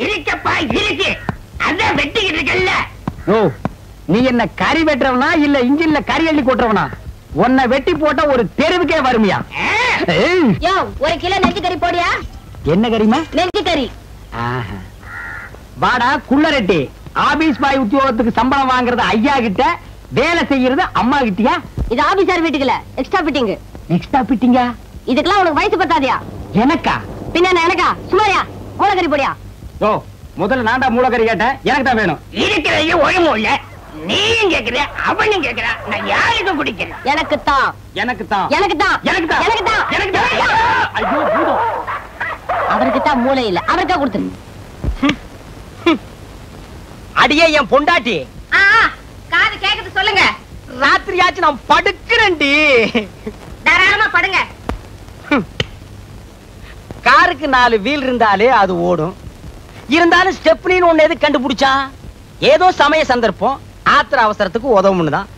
இருக்கப்பா இருக்கு. அதான் வெட்டிக்கிட்டு இருக்கல்ல. ஓ, நீ என்ன கறி வெட்டுறவனா இல்ல இன்ஜின்ல கறி அள்ளி கொட்டுறவனா? உன்னை வெட்டி போட்டா ஒரு தெருவுக்கே வருமியா? ஒரு கிலோ நெஞ்சு கறி போடியா? என்ன கறிமா? நெஞ்சு கறி. வாடா குள்ளரெட்டி. ஆபீஸ் பாய் உத்தியோகத்துக்கு சம்பளம் வாங்குறது ஐயா கிட்ட, வேலை செய்யறது அம்மா கிட்டியா? இது ஆபீசர் வீட்டுக்குல எக்ஸ்ட்ரா ஃபிட்டிங். எக்ஸ்ட்ரா ஃபிட்டிங்கா? இதுக்கெல்லாம் உனக்கு வயசு பத்தாதியா? எனக்கா? பின்ன எனக்கா? சுமாரியா மூலக்கறி போடியா? ஓ, முதல்ல நான்டா மூலக்கறி கேட்டேன். எனக்கு தான் வேணும். இருக்கிறதையும் ஒழுங்கும் இல்ல. நீயும் கேக்குற, அவனும் கேக்குறா. நான் யாருக்கு குடிக்கிறேன்? எனக்கு தான். எனக்கு தான். எனக்கு தான். எனக்கு தான். எனக்கு தான். எனக்கு தான். ஐயோ பூதம். அவருக்கு தான் மூளை இல்ல. அவருக்கா கொடுத்துரு. அடியே என் பொண்டாட்டி. காது கேக்குது சொல்லுங்க. ராத்திரியாச்சு நான் படுக்கிறேன்டி. தாராளமா படுங்க. காருக்கு 4 வீல் இருந்தாலே அது ஓடும். இருந்தாலும் ஸ்டெப்னின்னு ஒண்ணு எது கண்டுபிடிச்சா? ஏதோ சமய சந்தர்ப்பம், ஆத்திர அவசரத்துக்கு உதவும்னுதான்.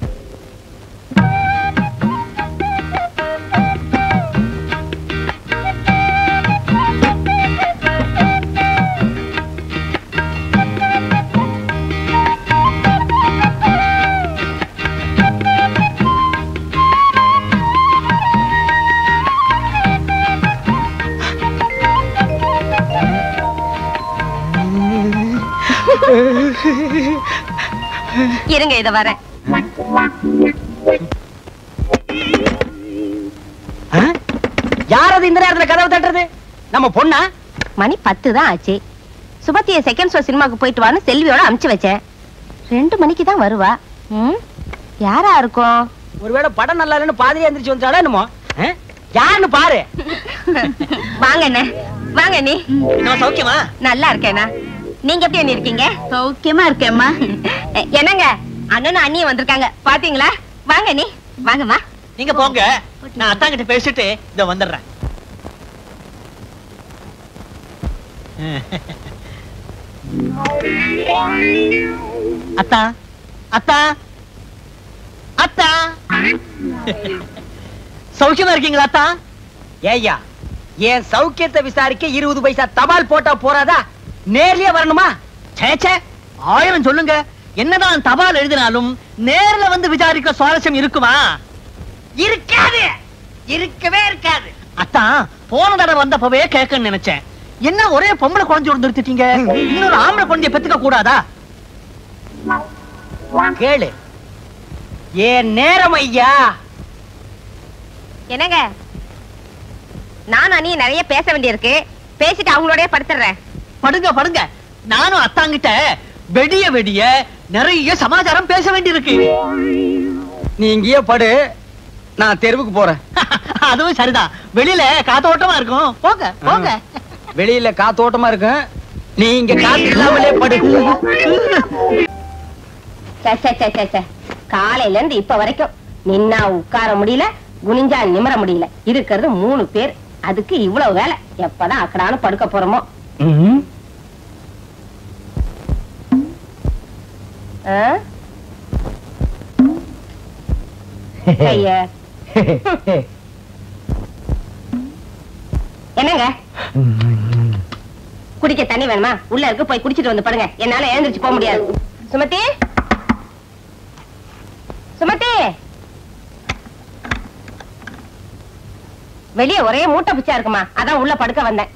இருங்க இத வரேன். யாரது இந்த நேரத்துல கதவு தட்டுறது? நம்ம பொண்ணா? மணி 10 தான் ஆச்சு. சுபத்திய செகண்ட் ஷோ சினிமாக்கு போயிட்டு வான்னு செல்வியோட அனுப்பிச்சு வச்சேன். 2 மணிக்கு தான் வருவா. யாரா இருக்கும்? ஒருவேளை படம் நல்லா இல்லைன்னு பாதிரியா எந்திரிச்சு வந்தாலும் என்னமோ. யாருன்னு பாரு. வாங்க அண்ணே. வாங்க நீ. நான் சௌக்கியமா? நல்லா இருக்கேனா? நீங்க எப்படி அண்ணி இருக்கீங்க? சௌக்கியமா இருக்கேம்மா. என்னங்க அண்ணனும் அண்ணியும் வந்திருக்காங்க பாத்தீங்களா? வாங்க நீ. வாங்கம்மா. நீங்க போங்க, நான் அத்தா கிட்ட பேசிட்டு இத வந்துடுறேன். அத்தா அத்தா அத்தா, சௌக்கியமா இருக்கீங்களா அத்தா? ஏய்யா, என் சௌக்கியத்தை விசாரிக்க 20 பைசா தபால் போட்டா போறாதா? நேர்லயே வரணுமா? சேச்சே, 1000 சொல்லுங்க. என்னதான் தபால் எழுதினாலும் நேர்ல வந்து விசாரிக்க சுவாரஸ்யம் இருக்குமா? இருக்காது, இருக்கவே இருக்காது. அத்தா, போன தடவை வந்தப்பவே கேட்கன்னு நினைச்சேன். என்ன ஒரே பொம்பளை குழந்தையோட நிறுத்திட்டீங்க? இன்னொரு ஆம்பளை குழந்தைய பெத்துக்க கூடாதா? கேளு. ஏன் நேரம் ஐயா. என்னங்க, நானும் அண்ணி நிறைய பேச வேண்டியிருக்கு. பேசிட்டு அவங்களோடய படுத்துறேன். படுங்க படுங்க. நானும் அத்தாங்கிட்ட வெடிய வெடிய நிறைய சமாச்சாரம் பேச வேண்டியிருக்கு. நீ இங்கேயே படு, நான் தெருவுக்கு போறேன். அதுவும் சரிதான், வெளியில காத்தோட்டமா இருக்கும். போங்க போங்க. வெளியில காத்தோட்டமா இருக்கும், நீ இங்க காத்து இல்லாமலே படு. காலையில இருந்து இப்ப வரைக்கும் நின்னா உட்கார முடியல, குனிஞ்சா நிமிர முடியல. இருக்கிறது 3 பேர். அதுக்கு இவ்வளவு வேலை. எப்பதான் அக்கடானு படுக்க போறோமோ. என்னங்க, குடிக்க தண்ணி வேணுமா? உள்ள இருக்கு, போய் குடிச்சிட்டு வந்து படுங்க. என்னால எழுந்திருச்சு போக முடியாது. சுமதி, சுமதி, வெளியே ஒரே மூட்டை பிச்சா இருக்குமா, அதான் உள்ள படுக்க வந்தேன்.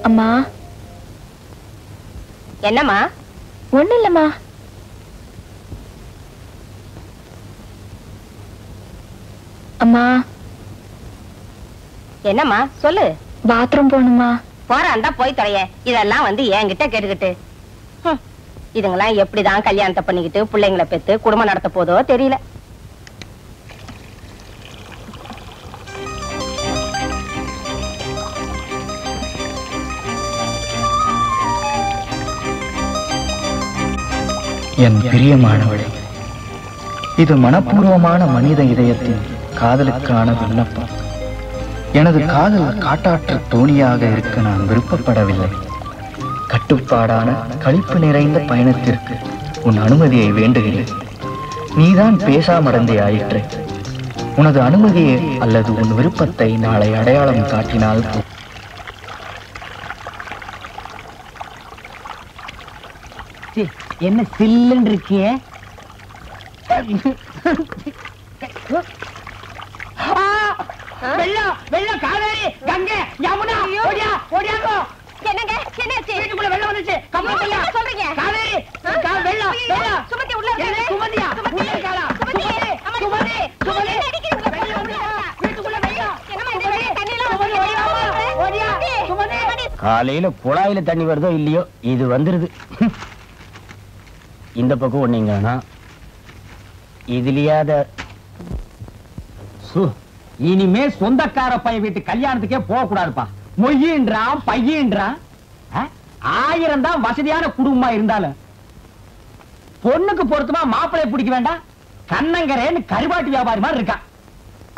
அம்மா. என்னம்மா? ஒண்ணு இல்லம்மா. அம்மா. என்னம்மா சொல்லு. பாத்ரூம் போகணுமா? போறான்டா போய் தொலைய. இதெல்லாம் வந்து என்கிட்ட கேட்டுக்கிட்டு. இதுங்களாம் எப்படிதான் கல்யாணத்தை பண்ணிக்கிட்டு பிள்ளைங்களை பெத்து குடும்பம் நடத்த போதோ தெரியல. என் பிரியமானவளே, இது மனப்பூர்வமான மனித இதயத்தின் காதலுக்கான விண்ணப்பம். எனது காதல் காட்டாற்று தோணியாக இருக்க நான் விருப்பப்படவில்லை. கட்டுப்பாடான களிப்பு நிறைந்த பயணத்திற்கு உன் அனுமதியை வேண்டுகிறேன். நீதான் பேசாமறந்தே ஆயிற்று. உனது அனுமதியை அல்லது உன் விருப்பத்தை நாளை அடையாளம் காட்டினால் என்ன சில்லுன்னு இருக்கியே? வெள்ளம் வெள்ளம் காவேரி கங்கை யமுனா ஓடியா ஓடியாங்கோ. என்னங்க என்னாச்சு? வீட்டுக்குள்ள வெள்ளம் வந்துச்சு. என்ன சொல்றீங்க? காவேரி வெள்ளம் வெள்ளம். சுமதி உள்ள என்ன சுமதியா? சுமதி சுமதி சுமதி வீட்டுக்குள்ள வெள்ளம். என்னமா இந்த வெளிய தண்ணி எல்லாம் ஓடியா சுமதி. காலையில குழாயில தண்ணி வருதோ இல்லையோ இது வந்துருது. இந்த பக்கம் ஒண்ணீங்கன்னா இதுலயாத இனிமே சொந்தக்கார பையன் வீட்டு கல்யாணத்துக்கே போக கூடாதுப்பா. மொய்யின்றான் பையன்றான். 1000 தான் வசதியான குடும்பமா இருந்தாலும் பொண்ணுக்கு பொருத்தமா மாப்பிளைய பிடிக்க வேண்டாம். கண்ணங்கரேன்னு கருவாட்டு வியாபாரி மாதிரி இருக்கான்.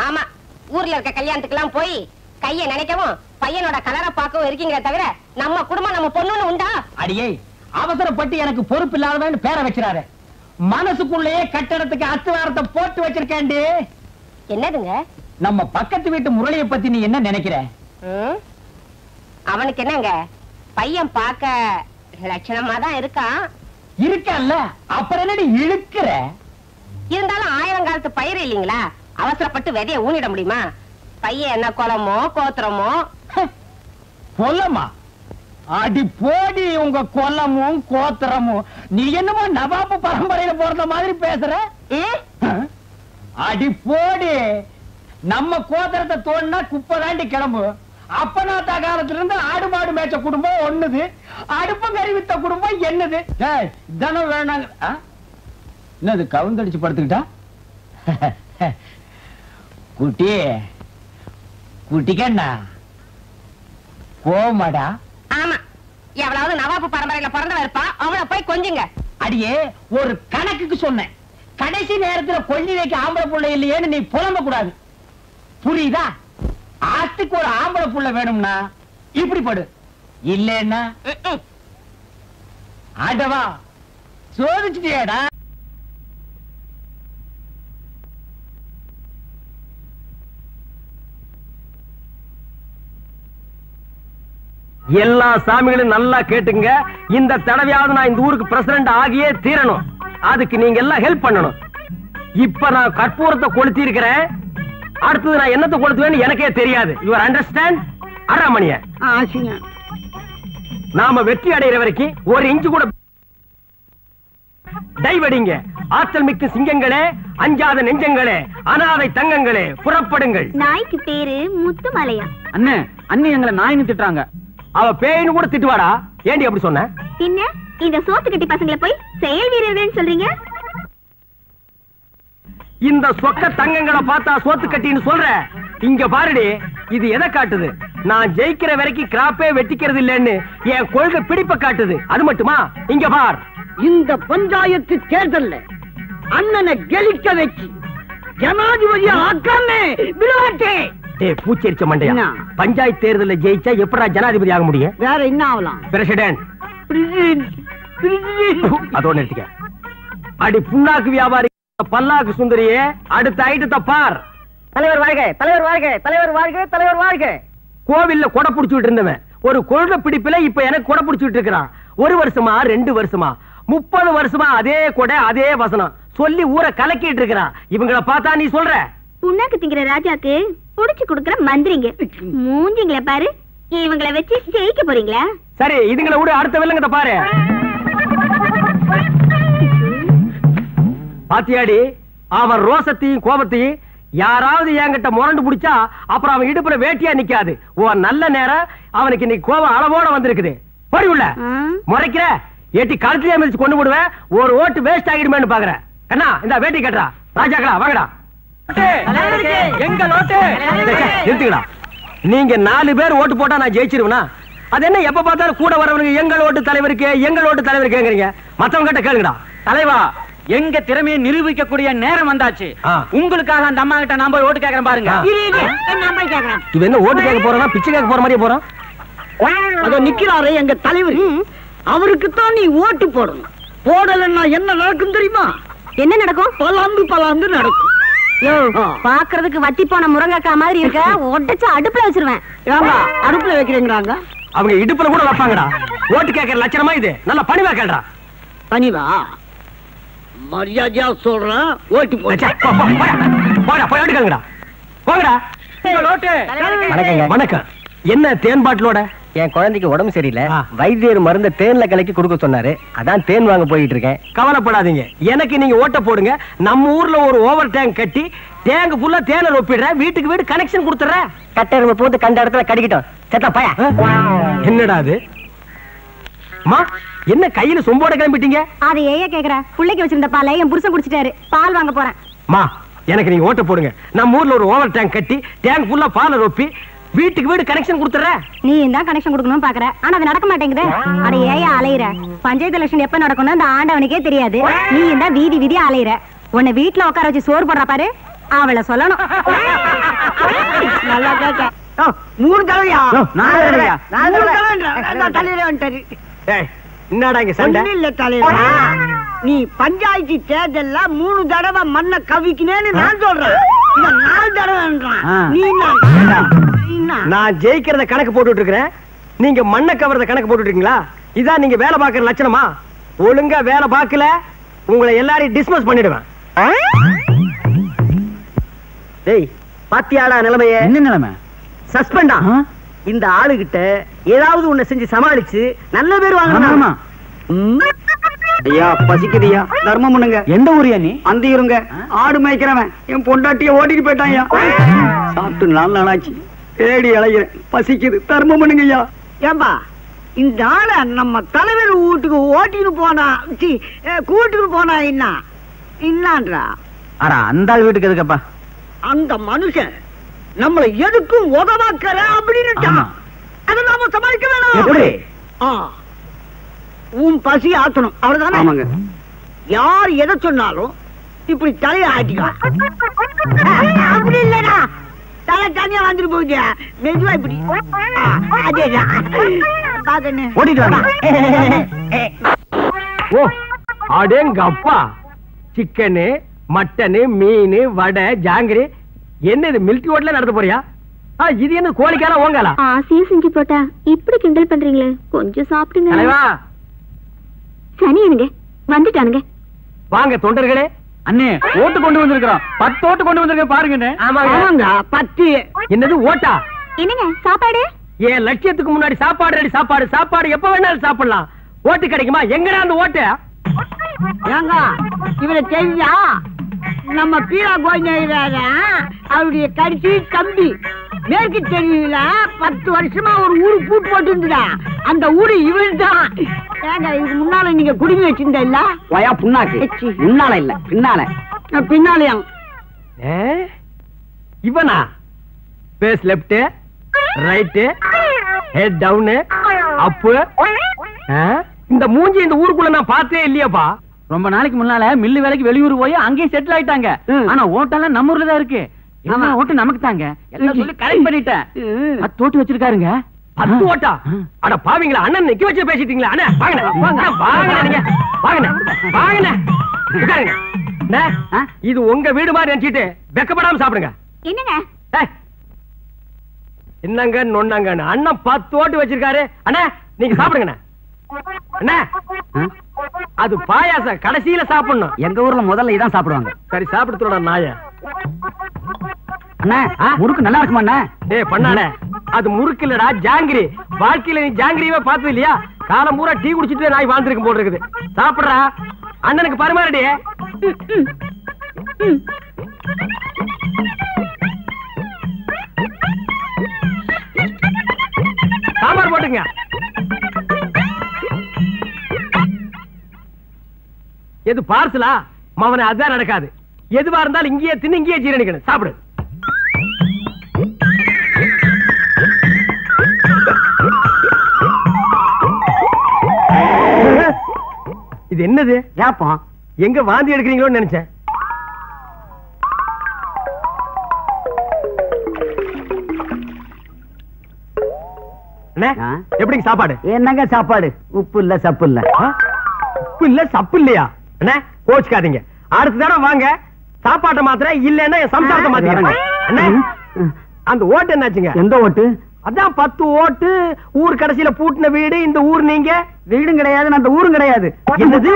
ஆமா, ஊர்ல இருக்க கல்யாணத்துக்கு எல்லாம் போய் கைய நினைக்கவும் பையனோட கலரை பார்க்கவும் இருக்கீங்களே தவிர நம்ம குடும்பம் நம்ம பொண்ணுன்னு உண்டா? அடியே, அவசரப்பட்டு எனக்கு பொறுப்பு இல்லாதவன்னு பேரை வச்சிடாரு. மனசுக்குள்ளேயே கட்டடத்துக்கு அஸ்திவாரத்தை போட்டு வச்சிருக்கேன்டி. என்னதுங்க? நம்ம பக்கத்து வீட்டு முரளிய பத்தி நீ என்ன நினைக்கிற? அவனுக்கு என்னங்க, பையன் பார்க்க லட்சணமா தான் இருக்கான். இருக்கல்ல, அப்புறம் என்னடி இழுக்கிற? இருந்தாலும் 1000 காலத்து பயிர் இல்லீங்களா, அவசரப்பட்டு விதைய ஊனிட முடியுமா? பையன் என்ன குளமோ கோத்திரமோ? கொல்லமா? அடி போடி உங்க கொல்லமும் கோத்திரமும். நீ என்னமோ நவாபு பரம்பரையில பிறந்த மாதிரி பேசுற. அடி போடி, நம்ம கோத்திரத்தை தோணுனா குப்பை தாண்டி கிளம்பு. அப்பனாத்தா காலத்துல இருந்து ஆடு மாடு மேய்ச்ச குடும்பம் ஒண்ணுது, அடுப்பு கறி வித்த குடும்பம் என்னது? தினம் வேணாங்க. என்னது கவுந்தடிச்சு படுத்துக்கிட்டா? குட்டி குட்டிக்கண்ணா கோமடா. ஆமா, எவ்வளவு நவாபு பரம்பரையில பிறந்தவ இருப்பா, அவளை போய் கொஞ்சுங்க. அடியே, ஒரு கணக்குக்கு சொன்னேன். கடைசி நேரத்துல கொள்ளி வைக்க ஆம்பளை புள்ள இல்லையேன்னு நீ புலம்ப கூடாது, புரியுதா? ஆத்துக்கு ஒரு ஆம்பளை புள்ள வேணும்னா இப்படி படு, இல்லன்னா அடவா சோதிச்சுட்டியாடா. எல்லா சாமிகளும் நல்லா கேட்டுங்க. இந்த தடவையாவது நான் இந்த ஊருக்கு பிரசிடண்ட் ஆகியே தீரணும். அதுக்கு நீங்க எல்லாம் ஹெல்ப் பண்ணணும். இப்ப நான் கற்பூரத்தை கொளுத்தி இருக்கிறேன். அடுத்தது நான் என்னத்தை கொளுத்துவேன்னு எனக்கே தெரியாது. Your understand? அறாமணிய நாம வெற்றி அடைகிற வரைக்கும் ஒரு இன்ச்சு கூட டைவடிங்க. ஆற்றல் மிக்க சிங்கங்களே, அஞ்சாத நெஞ்சங்களே, அனாதை தங்கங்களே, புறப்படுங்கள். நாய்க்கு பேரு முத்துமலையா? அண்ணே, அண்ணி எங்களை நாயின்னு திட்டுறாங்க. அவ பேயின்னு கூட திட்டுவாடா. ஏண்டி அப்படி சொன்ன? பின்ன இந்த சோத்து கட்டி பசங்களை போய் செயல் வீரர்கள் சொல்றீங்க? இந்த சொக்க தங்கங்களை பார்த்தா சோத்து கட்டின்னு சொல்ற. இங்க பாருடி, இது எதை காட்டுது? நான் ஜெயிக்கிற வரைக்கும் கிராப்பே வெட்டிக்கிறது இல்லன்னு என் கொள்கை பிடிப்ப காட்டுது. அது மட்டுமா? இங்க பார், இந்த பஞ்சாயத்து தேர்தல்ல அண்ணனை கெலிக்க வச்சு ஜனாதிபதி ஆக்காமே விளையாட்டே. பூச்செரிச்ச மண்டையா, பஞ்சாயத்து தேர்தலில் ஜெயிச்சா எப்படா ஜனாதிபதி ஆக முடியும்? வேற என்ன ஆகலாம்? பிரசிடென்ட். அதோட நிறுத்திக்க. அடி புண்ணாக்கு வியாபாரி பல்லாக்கு சுந்தரியே, அடுத்த ஐட்டத்தை பார். தலைவர் வாழ்க, தலைவர் வாழ்க, தலைவர் வாழ்க, தலைவர் வாழ்க. கோவில்ல கொடை புடிச்சுட்டு இருந்தவன் ஒரு கொள்கை பிடிப்புல இப்ப எனக்கு கொடை புடிச்சுட்டு இருக்கிறான். 1 வருஷமா 2 வருஷமா 30 வருஷமா அதே கொடை அதே வசனம் சொல்லி ஊரை கலக்கிட்டு இருக்கிறான். இவங்களை பார்த்தா நீ சொல்ற? புண்ணாக்கு திங்கிற ராஜாக்கு புடிச்சு கொடுக்கிற மந்திரிங்க மூஞ்சிங்கள பாரு. இவங்களை வச்சு ஜெயிக்க போறீங்களா? சரி, இதுங்களை விட அடுத்த வில்லங்கத்தை பாரு. பாத்தியாடி, அவன் ரோசத்தையும் கோபத்தையும் யாராவது என்கிட்ட முரண்டு பிடிச்சா அப்புறம் அவன் இடுப்புல வேட்டியா நிக்காது. உன் நல்ல நேரம் அவனுக்கு இன்னைக்கு கோபம் அளவோட வந்திருக்குது. போடி உள்ள. முறைக்கிற ஏட்டி கழுத்திலே மிதிச்சு கொண்டு விடுவேன். ஒரு ஓட்டு வேஸ்ட் ஆகிடுமேன்னு பாக்குறேன். கண்ணா, இந்த வேட்டி கட்டுறா. ராஜாக்களா வாங்கடா. எங்க நோட்டு நிறுத்துக்கடா. நீங்க 4 பேர் ஓட்டு போட்டா நான் ஜெயிச்சிருவேனா? அது என்ன எப்ப பார்த்தாலும் கூட வரவனுக்கு எங்கள் ஓட்டு தலைவருக்கு எங்கள் ஓட்டு தலைவர் கேக்குறீங்க? மத்தவங்க கிட்ட கேளுங்கடா. தலைவா, எங்க திறமையை நிரூபிக்கக்கூடிய நேரம் வந்தாச்சு. உங்களுக்காக அந்த அம்மா கிட்ட நான் போய் ஓட்டு கேட்கறேன் பாருங்க. இவன் என்ன ஓட்டு கேட்க போறானா, பிச்சை கேட்க போற மாதிரியே போறான்? அதோ நிக்கிறாரு எங்க தலைவர். அவருக்குத்தான் நீ ஓட்டு போடணும். போடலன்னா என்ன நடக்கும் தெரியுமா? என்ன நடக்கும்? பலாந்து நடக்கும். பாக்குறதுக்கு வத்தி போன முருங்கக்காய் மாதிரி இருக்க, ஒட்டச்சு அடுப்புல வச்சிருவேன். அடுப்புல வைக்கிறீங்கறாங்க. அவங்க இடுப்புல கூட வைப்பாங்கடா. ஓட்டு கேட்கற லட்சணமா இது? நல்ல பணிவா கேளுடா. பணிவா? மரியாதையா சொல்றேன், ஓட்டு போடா. போடா, போய் ஓட்டு கேளுங்கடா. போங்கடா. வணக்கம். என்ன தேன் பாட்டிலோட? என் குழந்தைக்கு உடம்பு சரியில்லை, வைத்தியர் மருந்த தேன்ல கலக்கி கொடுக்க சொன்னாரு. அதான் தேன் வாங்க போயிட்டு இருக்கேன். கவலைப்படாதீங்க, எனக்கு நீங்க ஓட்ட போடுங்க. நம்ம ஊர்ல ஒரு ஓவர் டேங்க் கட்டி டேங்க் ஃபுல்லா தேனை ஒப்பிடுறேன். வீட்டுக்கு வீடு கனெக்ஷன் கொடுத்துறேன். கட்டெரும்பு போட்டு கண்ட இடத்துல கடிக்கிட்டோம். செத்தா பையா. என்னடா அது? அம்மா, என்ன கையில சொம்போட கிளம்பிட்டீங்க? அதை ஏன் கேக்குற? புள்ளைக்கு வச்சிருந்த பாலை என் புருஷன் குடிச்சிட்டாரு. பால் வாங்க போறேன். மா, எனக்கு நீங்க ஓட்ட போடுங்க. நம்ம ஊர்ல ஒரு ஓவர் டேங்க் கட்டி டேங்க் ஃபுல்லா பாலை ரொப்பி வீட்டுக்கு வீடு கனெக்ஷன் கொடுத்துறேன். நீ தான் கனெக்ஷன் கொடுக்கணும் பாக்குற, ஆனா அது நடக்க மாட்டேங்குது. அட ஏயா அலையிற? பஞ்சாயத்து எலெக்ஷன் எப்ப நடக்கும்னு அந்த ஆண்டவனுக்கே தெரியாது. நீ தான் வீதி வீதியா அலையிற. உன்னை வீட்டுல உட்கார வச்சு சோறு போடுற பாரு, அவளை சொல்லணும். நல்லா கேட்ட. 3 தடவையா? 4 தடவையா? 4 தடவை தலையில வந்துட்டாரு. என்னடா இங்க சண்டை? இல்ல தலையில, நீ பஞ்சாயத்து தேர்தல்ல 3 தடவை மண்ணை கவிக்கினேன்னு நான் சொல்றேன். 4 தடவைன்றான். நீ நான் ஜெயிக்கிறத கணக்கு போட்டுட்டு இருக்கிறேன், நீங்க மண்ணை கவர்றத கணக்கு போட்டுட்டு இருக்கீங்களா? இதான் நீங்க வேலை பாக்குற லட்சணமா? ஒழுங்கா வேலை பார்க்கல, உங்களை எல்லாரையும் டிஸ்மிஸ் பண்ணிடுவேன். டேய், பாத்தியாடா நிலைமைய? என்ன நிலைமை? சஸ்பெண்டா. இந்த ஆளுகிட்ட ஏதாவது ஒண்ணு செஞ்சு சமாளிச்சு நல்ல பேர் வாங்கணும். ஐயா, பசிக்குதுயா, தர்மம் பண்ணுங்க. எந்த ஊரியா நீ? அந்த இருங்க. ஆடு மேய்க்கிறவன் என் பொண்டாட்டிய ஓட்டிட்டு போயிட்டான்யா. சாப்பிட்டு 4 நாளாச்சு, தேடி அலைகிறேன். பசிக்குது, தர்மம் பண்ணுங்க ஐயா. ஏன்பா, இந்த ஆளை நம்ம தலைவர் வீட்டுக்கு ஓட்டிட்டு போனா, கூட்டிட்டு போனா என்னன்றா? அந்த ஆள் வீட்டுக்கு எதுக்கப்பா? அந்த மனுஷன் நம்மளை எதுக்கும் உதவாக்கற அப்படின்னு அதை நாம சமாளிக்க வேணாம். உன் பசி ஆத்தணும், அவ்வளவுதானே? ஆமாங்க. யார் எதை சொன்னாலும் இப்படி தலையை ஆட்டிக்கலாம். அப்படி இல்லடா, தலை தனியா வந்துட்டு போகுது. மெதுவா இப்படி. அதேதான். ஓ, அடேங்க அப்பா. சிக்கனு, மட்டனு, மீன், வடை, ஜாங்கிரி. என்ன இது மில்கி ஹோட்டல்ல நடத்த போறியா? இது என்ன கோழிக்கால ஓங்காலா? ஆசையா செஞ்சு போட்டா இப்படி கிண்டல் பண்றீங்களே, கொஞ்சம் சாப்பிடுங்க. தலைவா, சனி எனக்கு வந்துட்டானுங்க. வாங்க தொண்டர்களே. அண்ணே, ஓட்டு கொண்டு வந்திருக்கிறோம். 10 ஓட்டு கொண்டு வந்திருக்க பாருங்க. ஆமாங்க, 10. என்னது ஓட்டா? என்னங்க சாப்பாடு? என் லட்சியத்துக்கு முன்னாடி சாப்பாடு ரெடி. சாப்பாடு சாப்பாடு எப்ப வேணாலும் சாப்பிடலாம். ஓட்டு கிடைக்குமா? எங்கடா அந்த ஓட்டு? ஏங்க, இவரை தெரிஞ்சா நம்ம பீரா கோயில அவருடைய கடைசி தம்பி மேற்கு தெரியல 10 வருஷமா ஒரு ஊரு பூட்டு போட்டு இருந்துடா. அந்த ஊரு இவன் தான். ஏங்க, இதுக்கு முன்னால நீங்க குடிமை வச்சிருந்த இல்ல? வயா புண்ணாக்கு. முன்னால இல்ல, பின்னால. பின்னாலயா? இவனா? Face left, right, head down, up. இந்த மூஞ்சி இந்த ஊருக்குள்ள நான் பார்த்தே இல்லையாப்பா. ரொம்ப நாளைக்கு முன்னால மில்லு வேலைக்கு வெளியூர் போய் அங்கேயே செட்டில் ஆயிட்டாங்க. ஆனா ஓட்டெல்லாம் நம்ம ஊர்ல தான் இருக்கு. ஓட்டு நமக்கு தாங்க எல்லாம் சொல்லி கரெக்ட் பண்ணிட்டேன். 10 ஓட்டு வச்சிருக்காருங்க. 10 ஓட்டா? அட பாவீங்களா, அண்ணன் நிக்க வச்சு பேசிட்டீங்களா? அண்ணா வாங்க வாங்க, நீங்க வாங்க வாங்க உட்காருங்க. இது உங்க வீடு மாதிரி நினைச்சிட்டு வெக்கப்படாம சாப்பிடுங்க. என்னங்க என்னங்க நொன்னாங்க? அண்ணன் 10 ஓட்டு வச்சிருக்காரு. அண்ணா நீங்க சாப்பிடுங்க. அண்ணா, அது பாயாசம் கடைசியில சாப்பிடணும். எங்க ஊர்ல முதல்ல இதான் சாப்பிடுவாங்க. சரி சாப்பிடுறோட நாய. அண்ணா, முறுக்கு நல்லா இருக்குமா அண்ணா? டேய் பண்ணானே, அது முறுக்கு இல்லடா, ஜாங்கிரி. வாழ்க்கையில நீ ஜாங்கிரியே பார்த்தது இல்லையா? காலம் பூரா டீ குடிச்சிட்டு நாய் வாழ்ந்துருக்கும் போல இருக்குது. சாப்பிடுறா, அண்ணனுக்கு பரிமாறடி. சாம்பார் போட்டுங்க. எது பார்சலா? மவனை அதான் நடக்காது. எதுவா இருந்தாலும் இங்கேயே தின்னு, இங்கேயே ஜீரணிக்கணும். சாப்பிடு. இது என்னது? ஏப்பம் எங்க வாந்தி எடுக்கிறீங்களோன்னு நினைச்சேன். எப்படிங்க சாப்பாடு? என்னங்க சாப்பாடு? உப்பு இல்ல சப்பு இல்ல. உப்பு இல்ல சப்பு இல்லையா? என்ன கோச்சுக்காதீங்க. அடுத்த தடவை வாங்க சாப்பாட்டை மாத்திர இல்லன்னா என் சம்சாரத்தை மாத்திக்கிறேன். அந்த ஓட்டு என்னாச்சுங்க? எந்த ஓட்டு? அதான் 10 ஓட்டு. ஊர் கடைசியில பூட்டின வீடு இந்த ஊர். நீங்க வீடும் கிடையாது, அந்த ஊரும் கிடையாது. என்னது?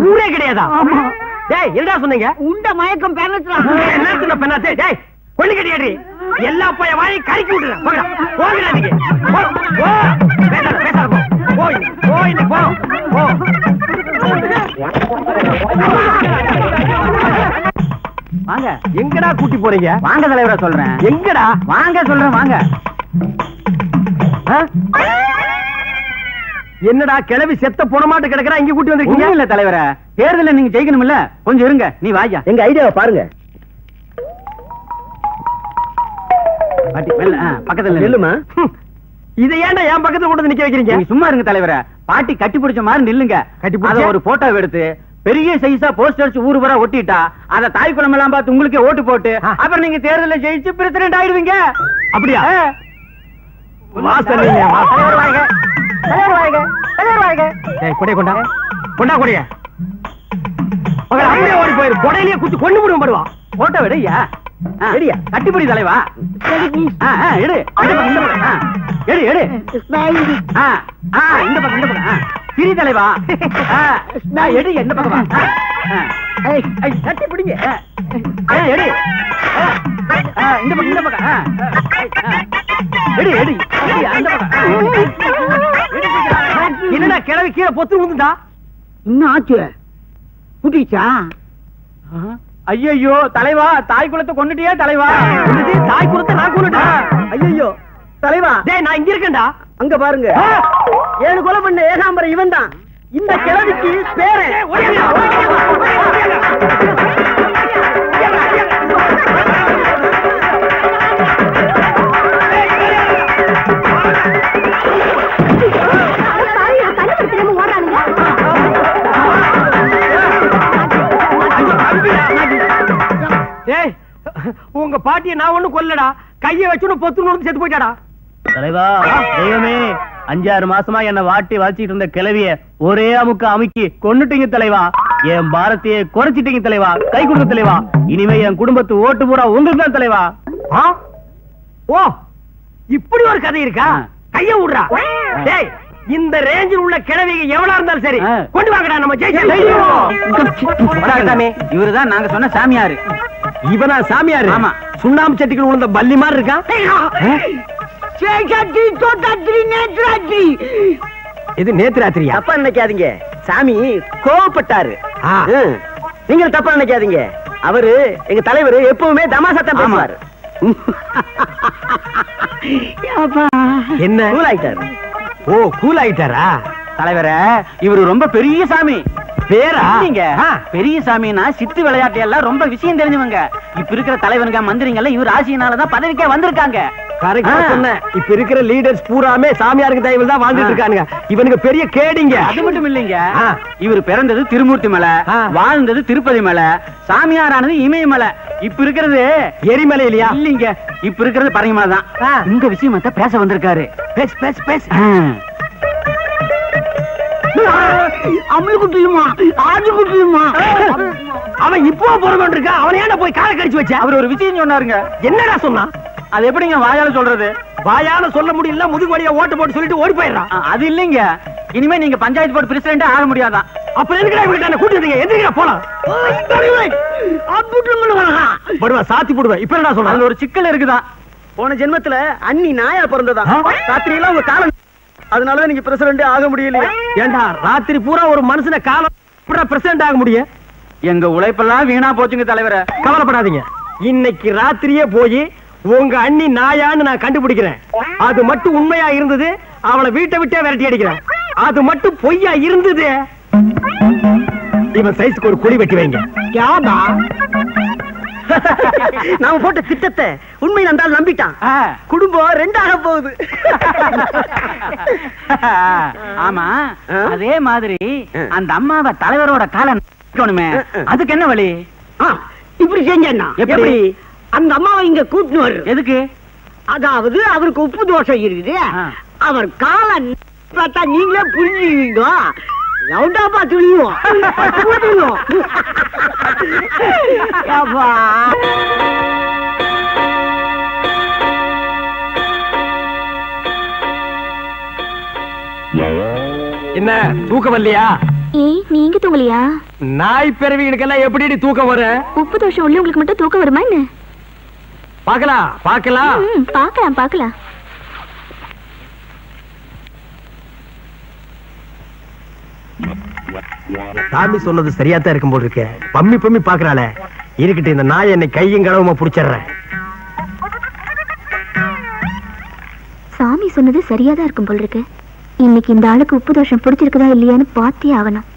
ஊரே கிடையாதா? டேய் என்னடா சொன்னீங்க? உண்ட மயக்கம் என்ன சொன்ன பெண்ணாத்தே? டேய் கொள்ளி கட்டியாடி எல்லா போய வாயை கறிக்கி விட்டுறேன். போங்கடா நீங்க. போ பேசாத போய் போய் போ போ. வாங்க. எங்கடா கூட்டி போறீங்க? வாங்க தலைவரா சொல்றேன். எங்கடா? வாங்க சொல்றேன் வாங்க. என்னடா கிளவி செத்த போன மாட்டு கிடக்குறா, இங்க கூட்டி வந்திருக்கீங்க? இல்ல தலைவரா, தேர்தல நீங்க ஜெயிக்கணும்ல, கொஞ்சம் இருங்க. நீ வாயா. எங்க ஐடியாவை பாருங்க. பக்கத்துல நில்லுமா. இதை ஏன்டா என் பக்கத்துல கொண்டு நிக்க வைக்கிறீங்க? நீங்க சும்மா இருங்க தலைவரா. பாட்டி கட்டி பிடிச்ச மாதிரி நில்லுங்க. கட்டி பிடிச்ச ஒரு போட்டோ எடுத்து பெரிய சைஸா போஸ்டர்ஸ் ஊர் பூரா ஒட்டிட்டா அத தாய் குளம் எல்லாம் பார்த்து உங்களுக்கே ஓட்டு போட்டு அப்புறம் நீங்க தேர்தலில் ஜெயிச்சு பிரசிடென்ட் ஆயிடுவீங்க. அப்படியா? கொண்டா கொடைய அப்படியே ஓடி போயிரு. கொடையிலேயே குத்தி கொண்டு முடியும் படுவா. போட்டோ விடையா? எடியா கட்டிப்பிடி தலைவா. எடு எடு எடு. இந்த பக்கம் இந்த பக்கம் சிரி தலைவா. எடு எந்த பக்கம் கட்டி பிடிங்க. எடு இந்த பக்கம் இந்த பக்கம் எடு எடு அந்த பக்கம். என்னடா கிளவி கீழே பொத்து விழுந்துட்டா? இன்னும் ஆச்சு குட்டிச்சா? ஐயோ தலைவா, தாய் குலத்தை கொண்டுட்டியா தலைவா? தாய் குலத்தை நான் கொண்டுட்டேன். ஐயோ தலைவா, டேய் நான் இங்க இருக்கேன்டா. அங்க பாருங்க, 7 கொலை பண்ண ஏகாம்பரம் இவன் தான். இந்த கிழவிக்கு பேரு உங்க பாட்டியை நான் ஒண்ணும் கொல்லடா. கையை வச்சு பொத்து நுழைஞ்சு செத்து போயிட்டாடா. தலைவா, தெய்வமே, 5-6 மாசமா என்ன வாட்டி வளர்ச்சிட்டு இருந்த கிளவிய ஒரே அமுக்க அமுக்கி கொன்னுட்டீங்க தலைவா. என் பாரத்தையே குறைச்சிட்டீங்க தலைவா. கை கொடுக்க தலைவா. இனிமே என் குடும்பத்து ஓட்டு பூரா உங்களுக்கு தான் தலைவா. ஓ, இப்படி ஒரு கதை இருக்கா? கைய விடுறா. டேய், இந்த ரேஞ்சில் உள்ள கிழவிங்க எவ்வளவு இருந்தாலும் சரி கொண்டு வாங்கடா. நம்ம ஜெயிச்சோம். இவருதான் நாங்க சொன்ன சாமியாரு. இவனா சாமியாரு? ஆமா. சுண்ணாம்பு சட்டிகள் உள்ள பல்லி மாதிரி இருக்கான். இது நேத்து ராத்திரியா? தப்பா நினைக்காதீங்க, சாமி கோவப்பட்டாரு. நீங்க தப்பா நினைக்காதீங்க, அவரு எங்க தலைவர் எப்பவுமே தமாசத்தான் பேசுவாரு. என்ன கூல் ஆயிட்டாரு? ஓ, கூல் ஆயிட்டாரா? தலைவரே, இவரு ரொம்ப பெரிய சாமி. பேரா? பெரிய சாமினா சித்து விளையாட்டு எல்லாம் ரொம்ப விஷயம் தெரிஞ்சவங்க. இப்ப இருக்கிற தலைவனுங்க மந்திரிங்க இவர் ஆசியினாலதான் பதவிக்கே வந்திருக்காங்க. கரெக்டா சொன்ன. இப்ப இருக்கிற லீடர்ஸ் பூராமே சாமியாருக்கு தயவில் தான் வாழ்ந்துட்டு இருக்கானுங்க. இவனுக்கு பெரிய கேடிங்க. அது மட்டும் இல்லைங்க, இவர் பிறந்தது திருமூர்த்தி மலை, வாழ்ந்தது திருப்பதி மலை, சாமியாரானது இமயமலை. இப்ப இருக்கிறது எரிமலை இல்லையா? இல்லீங்க, இப்ப இருக்கிறது பரங்கிமலை தான். இந்த விஷயமா பேச வந்திருக்காரு. பேசு பேசு பேசு. அவன் இப்போ பொறுமையா இருக்கா. அவன் ஏன்டா போய் காலை கடிச்சு வச்ச? அவர் ஒரு விஷயம் சொன்னாருங்க. என்னடா சொன்னா? அது எப்படிங்க வாயால சொல்றது? வாயால சொல்ல முடியல, முதுகு வழியா ஓட்டு போட்டு சொல்லிட்டு ஓடி போயிடுறான். அது இல்லைங்க, இனிமே நீங்க பஞ்சாயத்து போர்டு பிரசிடென்ட் ஆக முடியாதான். அப்புறம் எதுக்குடா இவங்க கூட்டி வந்தீங்க? எதுக்குடா போலாம்? படுவா சாத்தி போடுவேன். இப்ப என்ன சொல்ற? அதுல ஒரு சிக்கல் இருக்குதான். போன ஜென்மத்துல அண்ணி நாயா பிறந்ததா. ராத்திரி எல்லாம் உங்க காலம், அதனால நீங்க பிரசிடென்ட் ஆக முடியலையா? ஏண்டா ராத்திரி பூரா ஒரு மனுஷனை காலம் பிரசிடென்ட் ஆக முடியும்? எங்க உழைப்பெல்லாம் வீணா போச்சுங்க தலைவரை. கவலைப்படாதீங்க, இன்னைக்கு ராத்திரியே போய் உங்க அண்ணி நாயான்னு நான் கண்டுபிடிக்கிறேன். அது மட்டும் உண்மையா இருந்தது, அவளை வீட்டை விட்டே விரட்டி அடிக்கிறேன். அது மட்டும் பொய்யா இருந்தது, இவன் சைஸ்க்கு ஒரு குழி வெட்டி வைங்க. நாம போட்ட திட்டத்தை உண்மை நந்தால் நம்பிட்டான். குடும்பம் 2 ஆக போகுது. ஆமா, அதே மாதிரி அந்த அம்மாவை தலைவரோட காலம் அதுக்கு என்ன வழி? இப்படி செஞ்சா எப்படி? அந்த அம்மாவை இங்க கூட்டினு வரு. எதுக்கு? அதாவது அவருக்கு உப்பு தோசை இருக்குது. அவர் கால பார்த்தா நீங்களே புரிஞ்சுவீங்க. லவுண்டாப்பா துணியும் என்ன தூக்கம் வரலையா? நீங்க தூங்கலையா? நாய் பிறவிகளுக்கெல்லாம் எப்படி தூக்கம் வரும்? உப்பு தோசை உள்ள உங்களுக்கு மட்டும் தூக்கம் வருமா என்ன? பாக்கலாம் பாக்கலாம் பாக்கலாம் பாக்கலாம். சாமி சொன்னது சரியாத்தான் இருக்கும் போல் இருக்கு. பம்மி பம்மி பாக்குறாள. இருக்கட்டு, இந்த நாய் என்னை கையும் களவுமா புடிச்சிடுறேன். சாமி சொன்னது சரியாதான் இருக்கும் போல் இருக்கு. இன்னைக்கு இந்த ஆளுக்கு உப்பு தோஷம் பிடிச்சிருக்குதா இல்லையான்னு பார்த்தே ஆகணும்.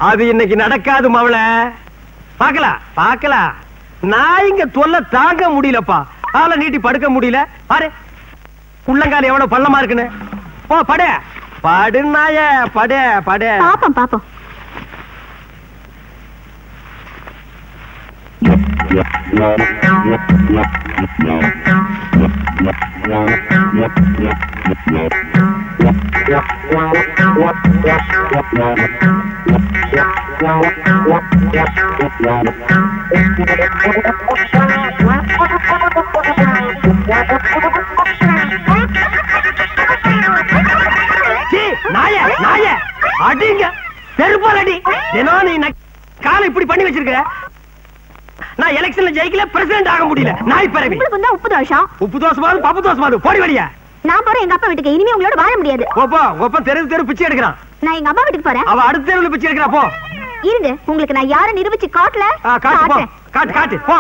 அது இன்னைக்கு நடக்காது மவள. பாக்கலாம் பாக்கலாம். நான் இங்க தொல்லை தாங்க முடியலப்பா. காலை நீட்டி படுக்க முடியல. பாரு உள்ளங்கால எவ்வளவு பள்ளமா இருக்குன்னு. போ படு படு நாய படு படு. பாப்போம் பாப்போம். நாய நாய அடிங்க செருப்பால் அடி. தினம் நீ காலை இப்படி பண்ணி வச்சிருக்க. நான் எலெக்ஷன்ல ஜெயிக்கல, பிரசிடென்ட் ஆக முடியல. நாய் பரவி உப்பு தோஷம். உப்பு தோசமாவது பப்பு தோசமாவது போடி வழியா. நான் போறேன் எங்க அப்பா வீட்டுக்கு. இனிமே உங்களோட வாழ முடியாது. போப்பா ஒப்ப தெரு தெரு பிச்சை எடுக்கிறான். நான் எங்க அம்மா வீட்டுக்கு போறேன். அவ அடுத்த தெருவுல பிச்சை எடுக்கிறா. போ இருங்க, உங்களுக்கு நான் யாரை நிரூபிச்சு காட்டல. காட்டு போ காட்டு காட்டு போ.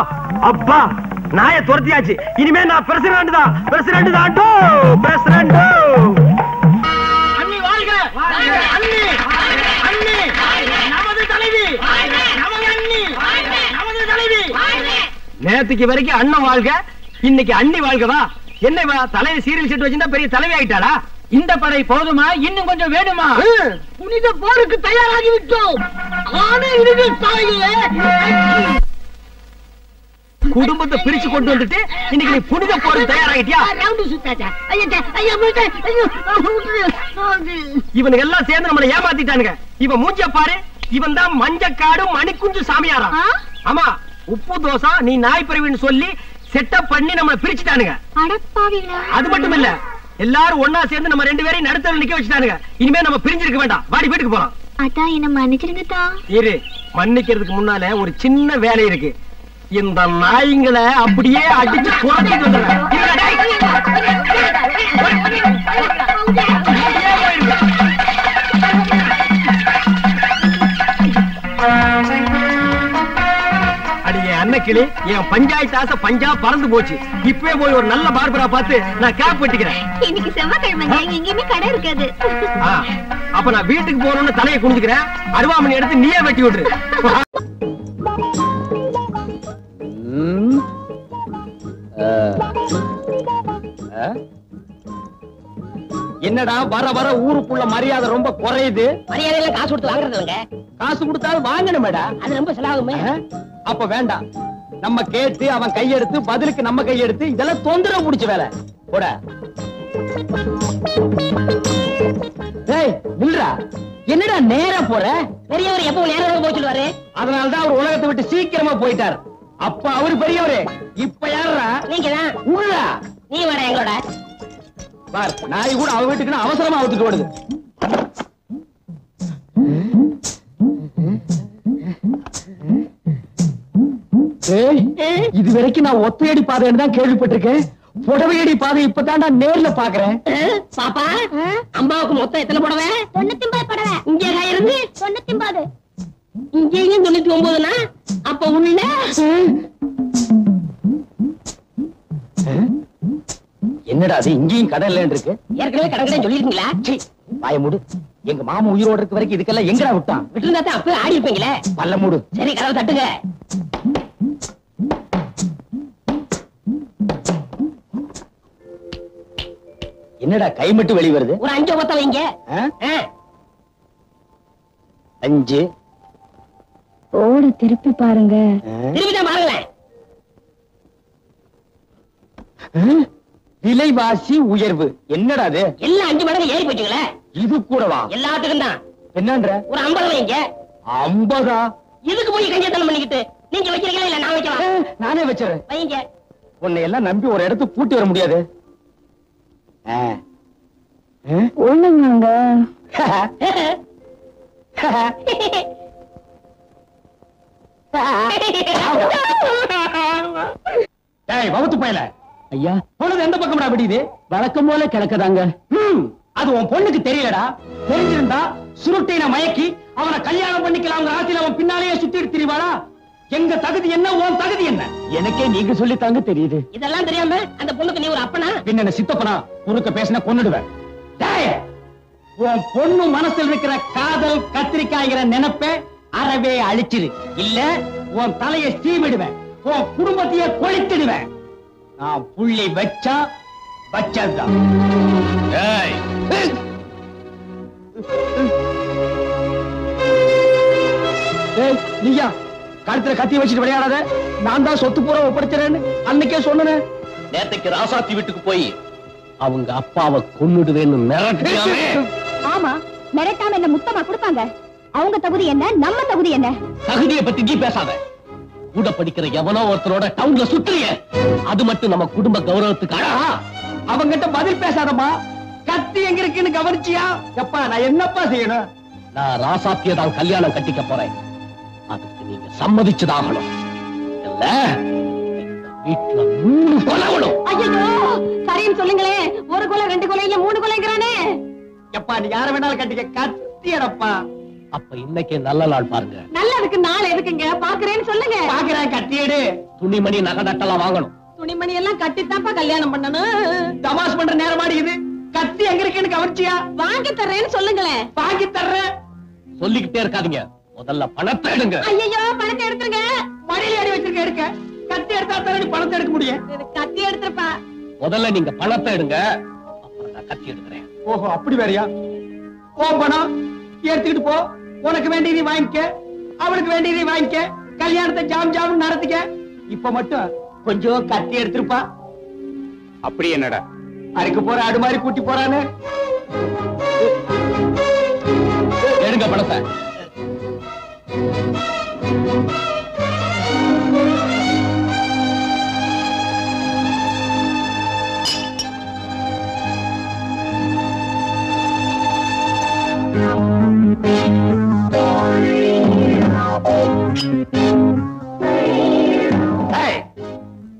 அப்பா நாய துரத்தியாச்சு. இனிமே நான் பிரசிடென்ட் தான். பிரசிடென்ட் தான் பிரசிடென்ட். அண்ணி வாழ்க. அண்ணி அண்ணி நமது தலைவி. நமது அண்ணி நமது தலைவி. நேத்துக்கு வரைக்கும் அண்ணன் வாழ்க, இன்னைக்கு அண்ணி வாழ்கவா? என்ன தலையை சீரியல் செட் வச்சிருந்தா பெரிய தலைவி ஆயிட்டாளா? இந்த படை போதுமா? இன்னும் கொஞ்சம் வேணுமா? புனித போருக்கு தயாராகி விட்டோம். குடும்பத்தை பிரிச்சு கொண்டு வந்துட்டு இன்னைக்கு நீ புனித போருக்கு தயாராகிட்டியா? இவனுக்கு எல்லாம் சேர்ந்து நம்மளை ஏமாத்திட்டானுங்க. இவன் மூஞ்ச பாரு. இவன் தான் மஞ்சக்காடு மணிக்குஞ்சு சாமியாரா. ஆமா, உப்பு தோசை நீ நாய் பிறவின்னு சொல்லி செட்டப் பண்ணி நம்மளை பிரிச்சுட்டானுங்க. அது மட்டும் இல்ல, எல்லாரும் ஒன்னா சேர்ந்து நம்ம ரெண்டு பேரையும் நடுத்தர நிக்க வச்சுட்டானுங்க. இனிமே நம்ம பிரிஞ்சிருக்க வேண்டாம். வாடி வீட்டுக்கு போறோம். அதான் என்ன மன்னிச்சிருங்கதா. இரு, மன்னிக்கிறதுக்கு முன்னால ஒரு சின்ன வேலை இருக்கு. இந்த நாய்ங்களை அப்படியே அடிச்சு துரத்திட்டு வந்துடுறேன். அடியே அன்னக்கிளி, என் பஞ்சாயத்து ஆசை பஞ்சா பறந்து போச்சு. இப்பவே போய் ஒரு நல்ல பார்பரா பார்த்து நான் கேப் வெட்டிக்கிறேன். இன்னைக்கு செவ்வாய்க்கிழமை எங்கேயுமே கடை இருக்காது. அப்ப நான் வீட்டுக்கு போறோம்னு தலையை குனிஞ்சுக்கிறேன். அருவாமணி எடுத்து நீயே வெட்டி விட்டுரு. என்னடா வர வர ஊருக்குள்ள மரியாதை ரொம்ப குறையுது. மரியாதையில காசு கொடுத்து வாங்குறதுங்க. காசு கொடுத்தாலும் வாங்கணுமேடா. அது ரொம்ப செலவாகுமே. அப்ப வேண்டாம், நம்ம கேட்டு அவன் கையெடுத்து பதிலுக்கு நம்ம கையெடுத்து இதெல்லாம் தொந்தரவு பிடிச்ச வேலை. போட நில்றா. என்னடா நேரா போற? பெரியவர் எப்பவும் நேரம் போச்சுடுவாரு. அதனாலதான் அவர் உலகத்தை விட்டு சீக்கிரமா போயிட்டார். அப்ப அவரு பெரியவரு. இப்ப யாரா? நீங்க தான். உள்ளா நீ வர எங்களோட. பார், நாய் கூட அவ வீட்டுக்கு அவசரமா அவுத்துட்டு ஓடுது. இது வரைக்கும் நான் ஒத்தையடி பாதைன்னு தான் கேள்விப்பட்டிருக்கேன். புடவையடி பாதை இப்பதான்டா நேர்ல பாக்குறேன். பாப்பா, அம்மாவுக்கு மொத்தம் எத்தனை புடவை? 99 புடவை. இங்க இருந்து 99. இங்கேயும் 99னா அப்ப உள்ள என்னடா அது இங்கேயும் கடை இல்லன்னு இருக்கு? ஏற்கனவே கடற்கரை சொல்லிருக்கீங்களா? வாய மூடு. எங்க மாமா உயிரோட இருக்க வரைக்கும் இதுக்கெல்லாம் எங்கடா விட்டான்? விட்டுருந்தா அப்பவே ஆடி இருப்பீங்களே. பல்ல மூடு. சரி, கதவை தட்டுங்க. என்னடா கை மட்டும் வெளிய வருது? ஒரு 5 ஒத்த வைங்க. 5 ஓட திருப்பி பாருங்க. திரும்பிதான் பாருங்களேன். விலைவாசி உயர்வு என்னடா அது? எல்லாம் 5 மடங்கு ஏறி போச்சுங்களே. இது கூடவா? எல்லாத்துக்கும் தான். என்னன்ற? ஒரு 50 வைங்க. 50? இதுக்கு போய் கஞ்சத்தனம் பண்ணிக்கிட்டு நீங்க வைக்கிறீங்களா இல்ல நான் வைக்கலாம்? நானே வச்சிடறேன். வைங்க. உன்னை எல்லாம் நம்பி ஒரு இடத்துக்கு கூட்டி வர முடியாது. ஒண்ணுங்க. டேய் வவுத்து பயல. ஐயா பொண்ணு எந்த பக்கம்டா விடியுது? வழக்கம் போல கிழக்குதாங்க. அது உன் பொண்ணுக்கு தெரியலடா. தெரிஞ்சிருந்தா சுருட்டையின மயக்கி அவனை கல்யாணம் பண்ணிக்கலாம் ஆசையில அவன் பின்னாலேயே சுத்திட்டு திரிவாளா? எங்க தகுதி என்ன, உன் தகுதி என்ன? எனக்கே நீங்க சொல்லித்தாங்க தெரியுது. இதெல்லாம் தெரியாம அந்த பொண்ணுக்கு நீ ஒரு அப்பனா? பின்ன சித்தப்பனா குறுக்க பேசினா கொன்னுடுவேன். டேய் உன் பொண்ணு மனசுல இருக்கிற காதல் கத்திரிக்காய்ங்கிற நினைப்பை அறவே அழிச்சிரு. இல்ல உன் தலையை சீவிடுவேன், உன் குடும்பத்தையே கொளுத்திடுவேன். நான் புள்ளி வச்சா வச்சதுதான். நீயா கழுத்துல கத்தி வச்சுட்டு விளையாடாத. நான் தான் சொத்து பூரா ஒப்படைச்சிறேன்னு அன்னைக்கே சொன்னேன். நேத்தைக்கு ராசாத்தி வீட்டுக்கு போய் அவங்க அப்பாவை கொன்னுடுவேன்னு மிரட்டியாமே. ஆமா, மிரட்டாம என்ன முத்தமா கொடுப்பாங்க? அவங்க தகுதி என்ன, நம்ம தகுதி என்ன? தகுதியை பத்தி நீ பேசாத. கூட படிக்கிற எவனோ ஒருத்தரோட டவுன்ல சுத்துறிய, அது மட்டும் நம்ம குடும்ப கௌரவத்துக்கு அழகா? அவங்கிட்ட பதில் பேசாதம்மா. கத்தி எங்க இருக்குன்னு கவனிச்சியா? எப்பா நான் என்னப்பா செய்யணும்? நான் ராசாத்திய தான் கல்யாணம் கட்டிக்க போறேன். அதுக்கு நீங்க சம்மதிச்சுதாகணும். இல்ல வீட்டுல 3 கொலை விடும். ஐயோ, சரின்னு சொல்லுங்களே. 1 கொலை 2 கொலை இல்ல 3 கொலைங்கிறானே. எப்பா நீ யார வேணாலும் கட்டிக்க, கத்தியடப்பா. அப்ப இன்னைக்கு நல்ல நாள் பாருங்க. நல்லதுக்கு நாள் எதுக்குங்க? பாக்குறேன்னு சொல்லுங்க. பாக்குறேன், கத்தியடு. துணிமணி நகை நட்டெல்லாம் வாங்கணும். துணிமணி எல்லாம் கட்டித்தான்ப்பா கல்யாணம் பண்ணணும். தமாஷ் பண்ற நேரமாடி இது. கத்தி எங்க இருக்குன்னு கவனிச்சியா? வாங்கி தர்றேன்னு சொல்லுங்களேன். வாங்கி தர்றேன். சொல்லிக்கிட்டே இருக்காதீங்க, முதல்ல பணத்தை எடுங்க. ஐயோ, பணத்தை எடுத்துருங்க. மடியில அடி வச்சிருக்க, எடுக்க. கத்தி எடுத்தா தானே நீ பணத்தை எடுக்க முடியும். கத்தி எடுத்துருப்பா. முதல்ல நீங்க பணத்தை எடுங்க, அப்புறம் நான் கத்தி எடுக்கிறேன். ஓஹோ, அப்படி வேறையா? பணம் எடுத்துக்கிட்டு போ. உனக்கு வேண்டியதை வாங்கிக்க, அவளுக்கு வேண்டியதை வாங்கிக்க. கல்யாணத்தை ஜாம் ஜாம் நடத்திக்க. இப்ப மட்டும் கொஞ்சம் கத்தி எடுத்திருப்பா. அப்படி என்னடா அறுக்கு போற ஆடு மாதிரி கூட்டி போறானு. எடுங்க பணத்தை.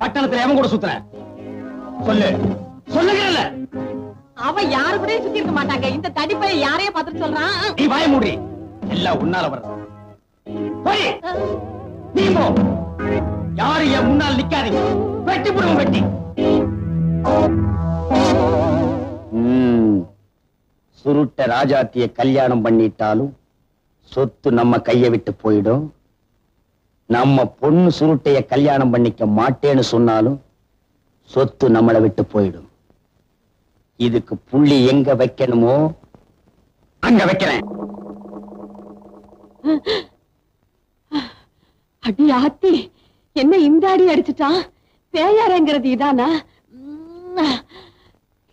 பட்டணத்துல எவன் கூட சுத்துற? சொல்லு, சொல்லுகிறல்ல. அவன் யாரு கூட சுத்தி இருக்க மாட்டாங்க. இந்த தடிப்பை யாரையும் பார்த்துட்டு சொல்றான். நீ வாய மூடி. எல்லாம் உன்னால வர்றது. போய் நீ போ. யாரு என் முன்னால் நிக்காதீங்க. வெட்டி புடுவோம், வெட்டி. சுருட்ட ராஜாத்திய கல்யாணம் பண்ணிட்டாலும் சொத்து நம்ம கைய விட்டு போயிடும். நம்ம பொண்ணு சுருட்டைய கல்யாணம் பண்ணிக்க மாட்டேன்னு சொன்னாலும் சொத்து நம்மளை விட்டு போயிடும். இதுக்கு புள்ளி எங்க வைக்கணுமோ அங்க வைக்கிறேன். அடி ஆத்தி, என்ன இந்த அடி அடிச்சுட்டான்? பேயாரங்கிறது இதானா?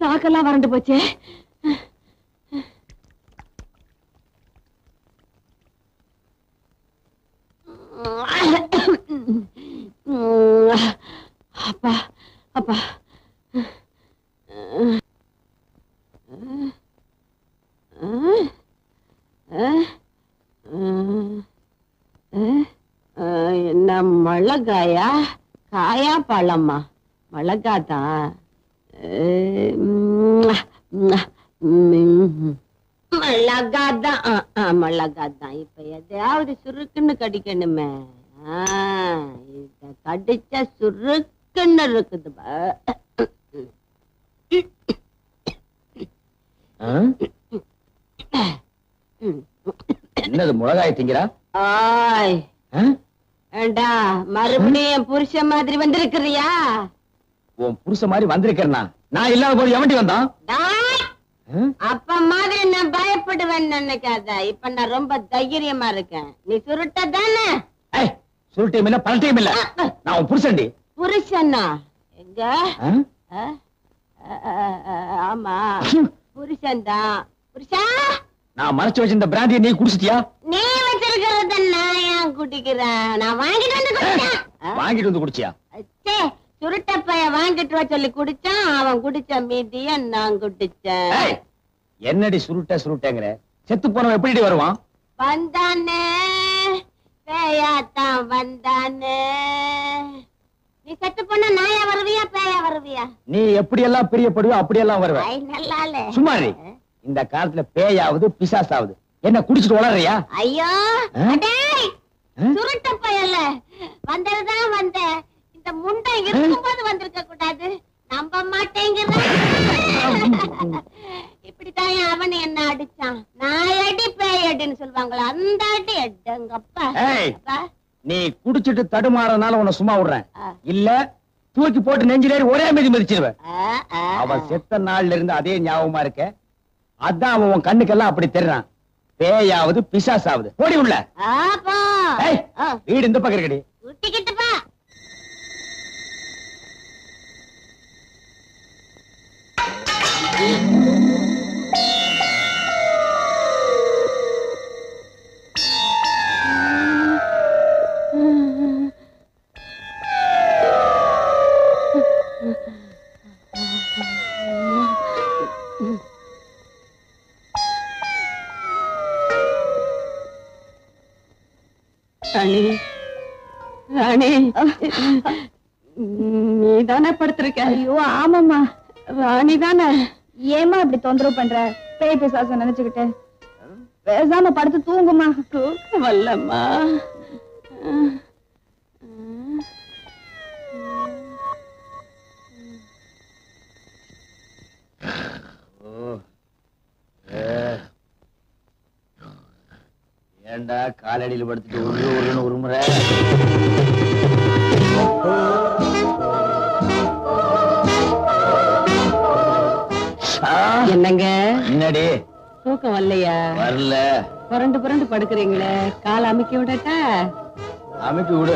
சாக்கெல்லாம் வறண்டு போச்சே. அப்பா அப்பா, என்ன மிளகாயா, காயா, பழமா? மிளகாதான். மிளகாதான், மிளகாதான். இப்ப எதையாவது சுருக்குன்னு கடிக்கணுமே. இத கடிச்சா சுருக்குன்னு இருக்குது. என்னது மிளகாய் திங்கிறா? ஆய் ஏண்டா மறுபடியும் புருஷன் மாதிரி வந்திருக்கிறியா? உன் புருஷ மாதிரி வந்திருக்கிறனா? நான் இல்லாத போது எவண்டி வந்தான்? அப்ப மாதிரி நான் பயப்படுவேன்னு நினைக்காத. இப்ப நான் ரொம்ப தைரியமா இருக்கேன். நீ சுருட்ட தானே? சுருட்டையும் இல்ல பல்ட்டையும் இல்ல. நான் உன் புருஷன்டி. புருஷனா? எங்க? ஆமா புருஷன் தான். புருஷா, நான் மறைச்சு வச்சிருந்த பிராந்தியை நீ குடிச்சிட்டியா? நீ வச்சிருக்கிறத நான் ஏன் குடிக்கிறேன்? நான் வாங்கிட்டு வந்து குடிச்சேன். வாங்கிட்டு வந்து குடிச்சியா? சுருட்டப்பைய வாங்கிட்டு வா சொல்லி குடிச்சான். அவன் குடிச்ச மீதிய நான் குடிச்சேன். என்னடி சுருட்ட சுருட்டங்கிற? செத்து போனவன் எப்படி வருவான்? வந்தானே, பேயாத்தான் வந்தானே. நீ செத்து போன நாயா வருவியா பேயா வருவியா? நீ எப்படி எல்லாம் பிரியப்படுவோ அப்படியெல்லாம் வருவ. நல்லாலே சும்மாரி. இந்த காலத்துல பேயாவது பிசாசாவது என்ன குடிச்சிட்டு வளர்றியா? ஐயோ சுருட்டப்பையல்ல வந்ததுதான் வந்த. இந்த முண்டை இருக்கும்போது வந்திருக்க கூடாது. நம்ப மாட்டேங்கிற. இப்படித்தான் அவன் என்ன அடிச்சான். நான் அடி பேய் அடின்னு சொல்லுவாங்களா? அந்த அடி எங்கப்பா. நீ குடிச்சிட்டு தடுமாறனால உன்னை சும்மா விடுறேன். இல்ல தூக்கி போட்டு நெஞ்சிலேறி ஒரே மீதி மிதிச்சிருவேன். அவன் செத்த நாள்ல இருந்து அதே ஞாபகமா இருக்க. அதான் அவன் உன் கண்ணுக்கெல்லாம் அப்படி தெரிறான். பேயாவது பிசாசாவது. ஓடி உள்ள. வீடு இந்த பக்கம் இருக்கடி. ஊட்டிக்கிட்டுப்பா. ராணி, ராணி, நீ தானே படுத்திருக்க? ஐயோ ஆமாம்மா, ராணி தானே. ஏமா இப்படி தொந்தரவு பண்ற? பேய் பிசாச நினைச்சுக்கிட்டு பேசாம படுத்து தூங்குமா. தூக்கம் வரலம்மா. ஏண்டா காலடியில் படுத்துட்டு ஒரு முறை என்னங்க என்னடி தூக்கம் வரலையா? வரல. புரண்டு புரண்டு படுக்கிறீங்களே, கால் அமுக்கி விடட்டா? அமுக்கி விடு.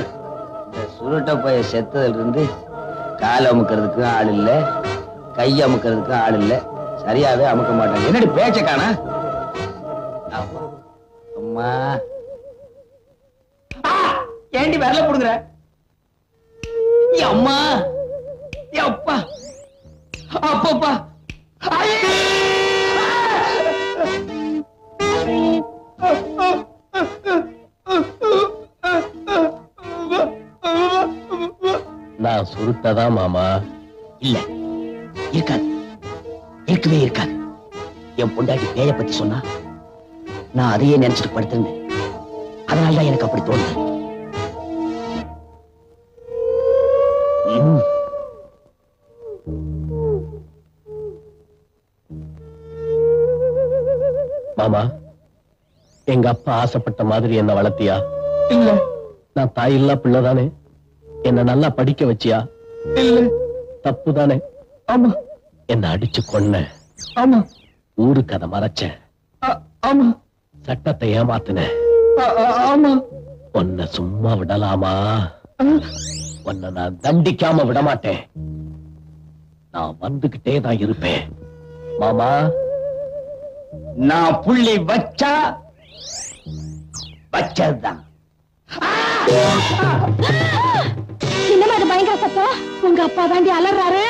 இந்த சுருட்ட பைய செத்ததுல இருந்து கால் அமுக்கிறதுக்கு ஆள் இல்ல, கை அமுக்கிறதுக்கு ஆள் இல்ல. சரியாவே அமுக்க மாட்டாங்க. என்னடி பேச்ச காணா? அம்மா ஏண்டி வரல போடுங்கிற? அம்மா அப்பா அப்பப்பா நான் சுருட்டதான் மாமா. இல்ல இருக்காது, இருக்கவே இருக்காது. என் பொண்டாட்டி பேய பத்தி சொன்னா நான் அதையே நினைச்சிட்டு படுத்திருந்தேன். அதனாலதான் எனக்கு அப்படி தோணுது. மாமா, எங்க அப்பா ஆசைப்பட்ட மாதிரி என்ன வளர்த்தியா? இல்ல. நான் தாயில்லா பிள்ளைதானே. என்ன நல்லா படிக்க வச்சியா? இல்ல. தப்புதானே? ஆமா. என்ன அடிச்சு கொன்ன? ஆமா. ஊருக்கு அதை மறைச்ச? ஆமா. சட்டத்தை ஏமாத்தின? ஆமா. உன்னை சும்மா விடலாமா? உன்னை நான் தண்டிக்காம விட மாட்டேன். நான் வந்துகிட்டே தான் இருப்பேன். மாமா, நான் புள்ளி வச்சா வச்சதுதான். என்னமா அது பயங்கர சத்தம்? உங்க அப்பா தாண்டி அலறாரு.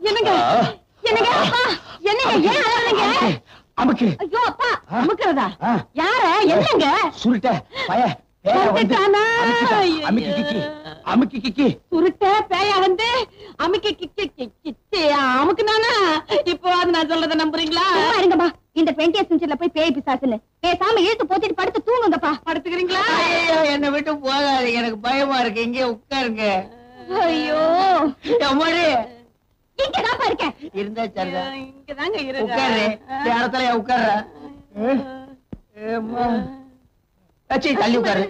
என்னங்க என்னங்க அப்பா, என்னங்க ஏன் அலறீங்க? அமுக்கு. ஐயோ அப்பா, அமுக்குறதா? யார? என்னங்க? சுருட்ட பய பேய வந்து அமுக்கி கிக்கி அமுக்கி கிக்கி சுருட்ட பேய வந்து அமுக்கி கிக்கி கிக்கி அமுக்குனானா? இப்போ அது நான் சொல்றத நம்புறீங்களா? இருங்கப்பா, இந்த 20th செஞ்சுரில போய் பேய் பிசாசுன்னு பேசாம இழுத்து போத்திட்டு படுத்து தூங்குங்கப்பா. படுத்துக்கிறீங்களா? என்ன விட்டு போகாதீங்க, எனக்கு பயமா இருக்கு. இங்கே உட்காருங்க. ஐயோ அம்மாடி, இங்கதான்ப்பா இருக்கேன். இருந்தா சரிதா. இங்கதாங்க இருக்க. உட்காரு. இடத்துல உட்கார்ற. தள்ளி உட்காரு.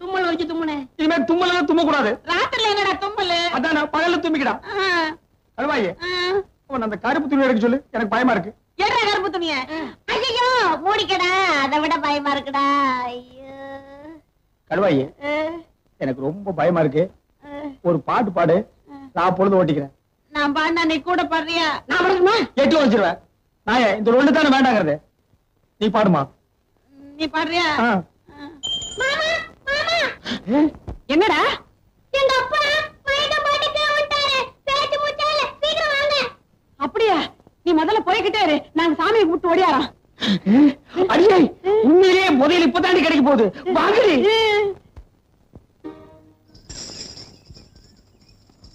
தும்மல் வச்சு தும்முனே. இனிமே தும்மல தும்ம கூடாது. ராத்திரில என்னடா தும்மல்? அதான் பகல்ல தும்பிக்கடா. அழுவாயே அந்த கருப்பு துணி எடுக்க சொல்லு, எனக்கு பயமா இருக்கு. என்ன கருப்பு துணிய? ஐயோ மூடிக்கடா, அதை விட பயமா இருக்குடா. ஐயோ கழுவாயே எனக்கு ரொம்ப பயமா இருக்கு. ஒரு பாட்டு பாடு, நான் பொழுது ஓட்டிக்கிறேன். நான் பாடினா நீ கூட பாடுறியா? நான் பாடுமா? எட்டு வச்சிருவேன். நான் இந்த ஒண்ணு தானே வேண்டாங்கிறது. நீ பாடுமா? நீ பாடுறியா? என்னடா? எங்க அப்பா மயக்க போட்டு விட்டாரு. பேச்சு மூச்சால சீக்கிரம் வாங்க. அப்படியா? நீ முதல்ல போய்கிட்டே இரு, நாங்க சாமியை கூப்பிட்டு ஓடியாரோம். அடியே உண்மையிலேயே முதல்ல இப்பதாண்டி கிடைக்க போகுது. வாங்கடி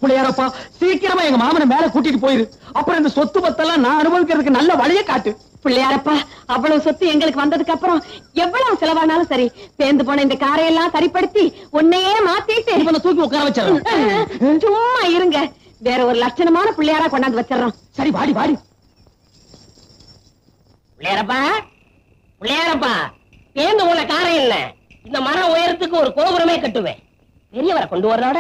பிள்ளையாரப்பா, சீக்கிரமா எங்க மாமனை மேல கூட்டிட்டு போயிரு. அப்புறம் இந்த சொத்து பத்தெல்லாம் நான் அனுபவிக்கிறதுக்கு நல்ல வழியை காட்டு. பிள்ளையாரப்பா, அவ்வளவு சொத்து எங்களுக்கு வந்ததுக்கு அப்புறம் எவ்வளவு செலவானாலும் சரி, பேந்து போன இந்த காரையெல்லாம் சரிப்படுத்தி உன்னையே மாத்திட்டு தூக்கி உட்கார வச்சிடறோம். சும்மா இருங்க, வேற ஒரு லட்சணமான பிள்ளையாரா கொண்டாந்து வச்சிடறோம். சரி வாடி வாடி. பிள்ளையாரப்பா, பிள்ளையாரப்பா, பேந்து போன காரம் என்ன? இந்த மர உயரத்துக்கு ஒரு கோபுரமே கட்டுவேன். பெரியவரை கொண்டு வர்றோட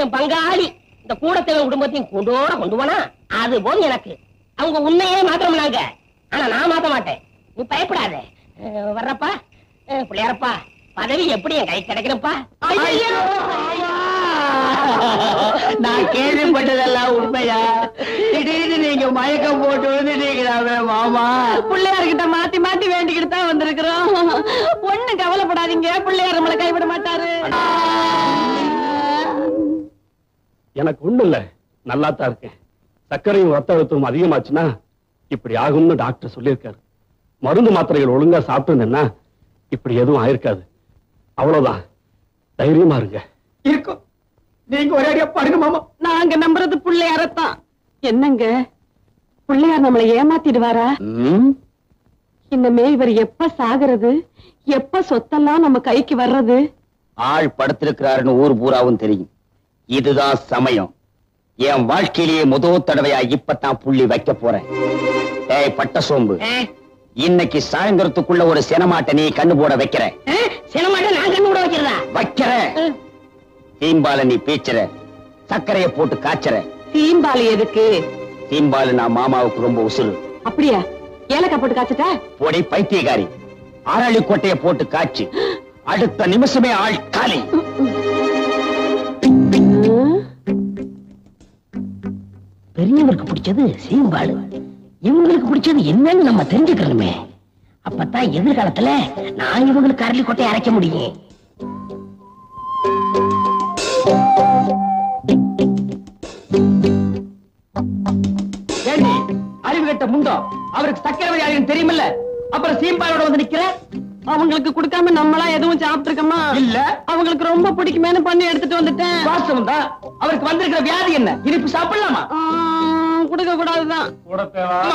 என் பங்காளி இந்த கூடத்தேவன் குடும்பத்தையும் கொண்டு போனா அது போதும் எனக்கு. அவங்க உன்னையே மாத்திரம்னாங்க, ஆனா நான் மாத்த மாட்டேன். நீ பயப்படாத. வர்றப்பா. பிள்ளையாரப்பா, பதவி எப்படி என் கை கிடைக்கிறப்பா? நான் கேள்விப்பட்டதெல்லாம் உண்மையா? திடீர்னு நீங்க மயக்கம் போட்டு வந்துட்டீங்களாவே மாமா. பிள்ளையார்கிட்ட மாத்தி மாத்தி வேண்டிக்கிட்டு தான் வந்திருக்கிறோம். ஒண்ணு கவலைப்படாதீங்க, பிள்ளையார் நம்மளை கைவிட மாட்டாரு. எனக்கு ஒண்ணு இல்ல, நல்லா தான் இருக்கேன். சர்க்கரையும் ரத்த அழுத்தமும் அதிகமாச்சுன்னா இப்படி ஆகும்னு டாக்டர் சொல்லியிருக்காரு. மருந்து மாத்திரைகள் ஒழுங்கா சாப்பிட்டு இப்படி எதுவும் ஆயிருக்காது. அவ்வளவுதான், தைரியமா இருங்க. இருக்கும். நீங்க ஒரே அடியா பாருங்க மாமா. நாங்க நம்புறது பிள்ளையாரத்தான். என்னங்க, பிள்ளையார் நம்மளை ஏமாத்திடுவாரா? இன்னமே இவர் எப்ப சாகுறது, எப்ப சொத்தெல்லாம் நம்ம கைக்கு வர்றது? ஆள் படுத்திருக்கிறாருன்னு ஊர் பூராவும் தெரியும். இதுதான் சமயம். என் வாழ்க்கையிலேயே முதல் தடவையா இப்பதான் புள்ளி வைக்க போறேன். ஏய் பட்ட சோம்பு, இன்னைக்கு சாயந்தரத்துக்குள்ள ஒரு சினமாட்டை நீ கண்ணு போட வைக்கிற. சினமாட்ட நான் கண்ணு போட வைக்கிறதா? வைக்கிற. தீம்பால நீ பீச்சுற, சர்க்கரைய போட்டு காய்ச்சற. தீம்பாலு எதுக்கு? தீம்பாலு நான் மாமாவுக்கு ரொம்ப உசுறு. அப்படியா? ஏலக்காய் போட்டு காய்ச்சட்டா? போடி பைத்தியக்காரி, அரளி கொட்டைய போட்டு காய்ச்சி அடுத்த நிமிஷமே ஆள் காலி. பெரியவருக்கு பிடிச்சது சீம்பாடு, இவங்களுக்கு பிடிச்சது என்னன்னு நம்ம தெரிஞ்சுக்கணுமே. அப்பதான் எதிர்காலத்துல நான் இவங்களுக்கு அரளி கொட்டையை அரைக்க முடியும். ஏண்டி அறிவு கட்ட முண்டோ, அவருக்கு சக்கரை வியாதின்னு தெரியுமில்ல, அப்புறம் சீம்பாலோட வந்து நிக்கிற. அவங்களுக்கு கொடுக்காம நம்மளா எதுவும் சாப்பிட்டுருக்கோமா? இல்ல, அவங்களுக்கு ரொம்ப பிடிக்குமேனு பண்ணி எடுத்துட்டு வந்துட்டேன். வாஸ்தவம் தான். அவருக்கு வந்திருக்கிற வியாதி என்ன? இனிப்பு சாப்பிடலாமா? கொடுக்க கூடாதுதான்.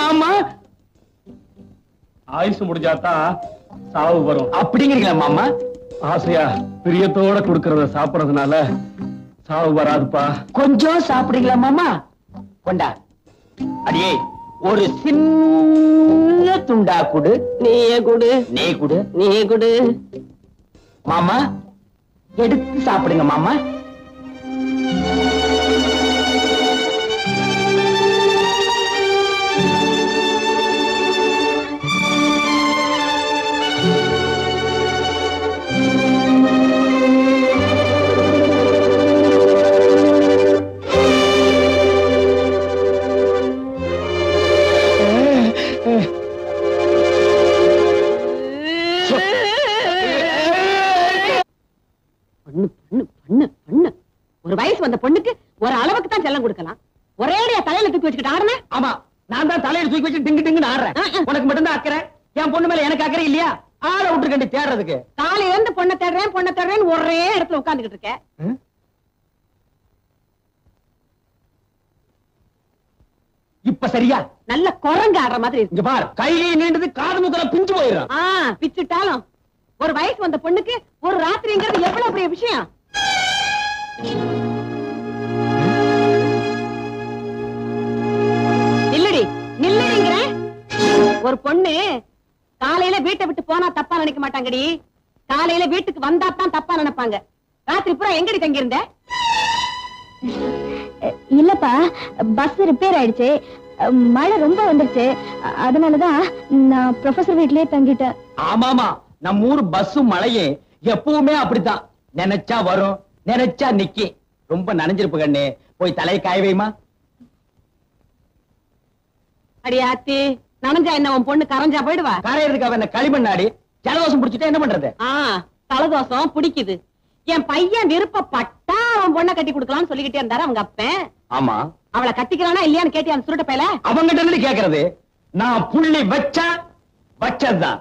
ஆமா, ஆயுசு முடிஞ்சாதான் சாவு வரும் அப்படிங்கிறீங்களா மாமா? ஆசையா பிரியத்தோட குடுக்கறத சாப்பிடறதுனால சாவு வராதுப்பா. கொஞ்சம் சாப்பிடுறீங்களா மாமா? கொண்டா. அடியே ஒரு சின்ன துண்டா குடு. நீயே குடு. நீ குடு. நீ குடு. மாமா எடுத்து சாப்பிடுங்க மாமா. ஒரு வயசு வந்த பொண்ணுக்கு ஒரு அளவுக்கு தான் செல்லம் கொடுக்கலாம். ஒரே தலையில தூக்கி வச்சுக்கிட்டு ஆடுன. ஆமா, நான் தான் தலையில தூக்கி வச்சு டிங்கு டிங்குன்னு ஆடுறேன். உனக்கு மட்டும் தான் அக்கறை, என் பொண்ணு மேல எனக்கு அக்கறை இல்லையா? ஆளை விட்டுருக்கண்டி தேடுறதுக்கு. காலையில இருந்து பொண்ணை தேடுறேன் ஒரே இடத்துல உட்கார்ந்துகிட்டு இருக்க. இப்ப சரியா? நல்ல குரங்கு ஆடுற மாதிரி இருக்கு. இங்க பாரு, கையிலேயே நீண்டது காது முக்கல பிஞ்சு போயிடும். பிச்சுட்டாலும் ஒரு வயசு வந்த பொண்ணுக்கு ஒரு ராத்திரிங்கிறது எவ்வளவு பெரிய விஷயம். நில்லடி நில்லடிங்கிற. ஒரு பொண்ணு காலையில வீட்டை விட்டு போனா தப்பா நினைக்க மாட்டாங்கடி, காலையில வீட்டுக்கு வந்தா தான் தப்பா நினைப்பாங்க. ராத்திரி பூரா எங்கடி தங்கி இருந்த? இல்லப்பா, பஸ் ரிப்பேர் ஆயிடுச்சு, மழை ரொம்ப வந்துருச்சு, அதனாலதான் நான் ப்ரொஃபசர் வீட்லயே தங்கிட்டேன். ஆமாமா, நம்ம ஊர் பஸ்ஸும் மழையே எப்பவுமே அப்படித்தான். நினைச்சா வரும், நினைச்சா நிக்கி. ரொம்ப நனைஞ்சிருப்பு கண்ணு, போய் தலையை காய வைமா. அடியாத்தி, நனைஞ்சா என்ன உன் பொண்ணு கரைஞ்சா போயிடுவா? கரையிறதுக்கு அவ என்ன களிமண்ணாடி? ஜலதோஷம் பிடிச்சிட்டா என்ன பண்றது? தலதோஷம் பிடிக்குது. என் பையன் விருப்பப்பட்டா அவன் பொண்ணை கட்டி கொடுக்கலாம்னு சொல்லிக்கிட்டே இருந்தாரு அவங்க அப்பன். ஆமா, அவளை கட்டிக்கிறானா இல்லையான்னு கேட்டி அந்த சுருட்ட பையல அவங்கிட்ட கேக்குறது. நான் புள்ளி வச்சா வச்சதுதான்.